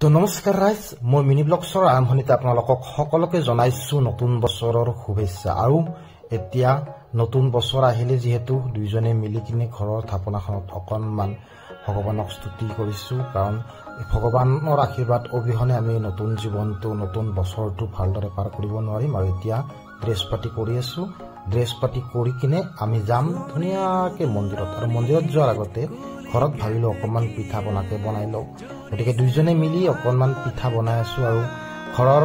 তো নমস্কাৰ ৰাইজ, মই মিনি ব্লগছৰ আৰম্ভণিতে আপোনালোকক সকলোকে জনাইছো নতুন বছৰৰ শুভেচ্ছা। আৰু এতিয়া নতুন বছৰ আহিলে যিহেতু দুইজনে মিলি কিনে ঘৰৰ থাপনাখনত অকণমান ভগৱানক স্তুতি কৰিছো, কাৰণ ভগৱানৰ আশীৰ্বাদ অবিহনে আমি নতুন জীৱনটো নতুন বছৰটো ভালদৰে পাৰ কৰিব নোৱাৰিম। আৰু এতিয়া ড্ৰেছ পাতি কৰি আছো। ড্ৰেছ পাতি কৰি কিনে আমি যাম ধুনীয়াকে মন্দিৰত। আৰু মন্দিৰত যোৱাৰ আগতে ঘৰত ভাবিলো অকণমান পিঠা পনাকে বনাই লওঁ, গতিকে দুইজনে মিলি অকণমান পিঠা বনাই আছো। আৰু ঘৰৰ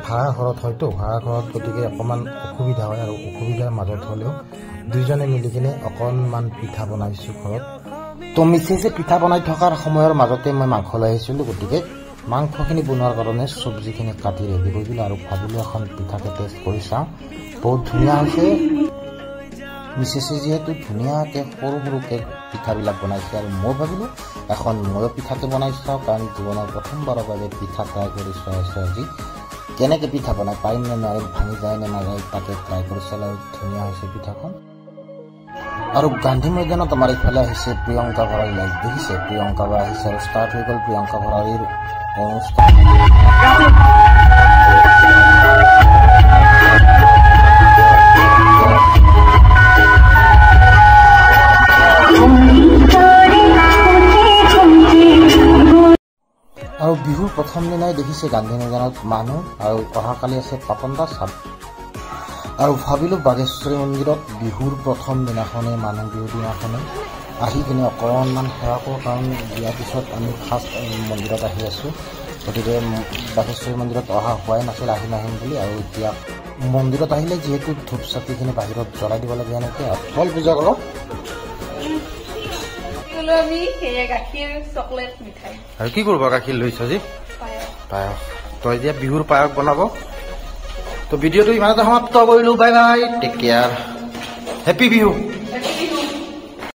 ভাড়া ঘৰত হয়তো ভাড়া ঘৰত, গতিকে অকণমান অসুবিধা হয়, আৰু অসুবিধাৰ মাজত হলেও দুইজনে মিলি কিনে অকণমান পিঠা বনাইছো ঘৰত। তো মিছেছে পিঠা বনাই থকাৰ সময়ৰ মাজতে মই মাংস লৈ আহিছিলো, গতিকে মাংসখিনি বনোৱাৰ কাৰণে চব্জিখিনি কাটি ৰেডি কৰি দিলো। আৰু ভাবিলো এখন পিঠাকে টেষ্ট কৰি চাওঁ, বহুত ধুনীয়া হৈছে। মিছেছে যিহেতু ধুনীয়াকে সৰু সৰুকে পিঠাবিলাক বনাইছে, আৰু মই ভাবিলো এখন ময়ো পিঠাকে বনাই চাওঁ, কাৰণ জীৱনৰ প্ৰথমবাৰৰ বাবে পিঠা ট্ৰাই কৰি চাই আছো। আজি কেনেকে পিঠা বনাই, পাৰিম নে নোৱাৰিম, ভাঙি যায় নে নাযায়, তাকে ট্ৰাই কৰি চালে। আৰু ধুনীয়া হৈছে পিঠাখন। আৰু গান্ধী মৈদানত আমাৰ ইফালে আহিছে প্ৰিয়ংকা ভৰালী। লাইভ দেখিছে, প্ৰিয়ংকা বা আহিছে আৰু ষ্টাৰ্ট হৈ গ'ল প্ৰিয়ংকা ভৰালীৰ অনুষ্ঠান। আৰু বিহুৰ প্ৰথম দিনাই দেখিছে গান্ধী মৈদানত মানুহ, আৰু অহাকালি আছে পাপন দাস। আৰু ভাবিলো বাগেশ্বৰী মন্দিৰত বিহুৰ প্ৰথম দিনাখনে, মানুহ বিহুৰ দিনাখনে আহি কিনে অকণমান সেৱা কৰোঁ, কাৰণ দিয়াৰ পিছত আমি ফাৰ্ষ্ট মন্দিৰত আহি আছো। গতিকে বাগেশ্বৰী মন্দিৰত অহা হোৱাই নাছিল, আহিম বুলি। আৰু এতিয়া মন্দিৰত আহিলে যিহেতু ধূপ চাতিখিনি বাহিৰত জ্বলাই দিব লাগে, এনেকৈ ফল পূজা কৰক। আৰু কি কৰিব গাখীৰ লৈছ আজি? পায়স। তো এতিয়া বিহুৰ পায়স বনাব। তো ভিডিঅ'টো ইমানতে সমাপ্ত কৰিলো। Bye bye, take care, happy Bihu.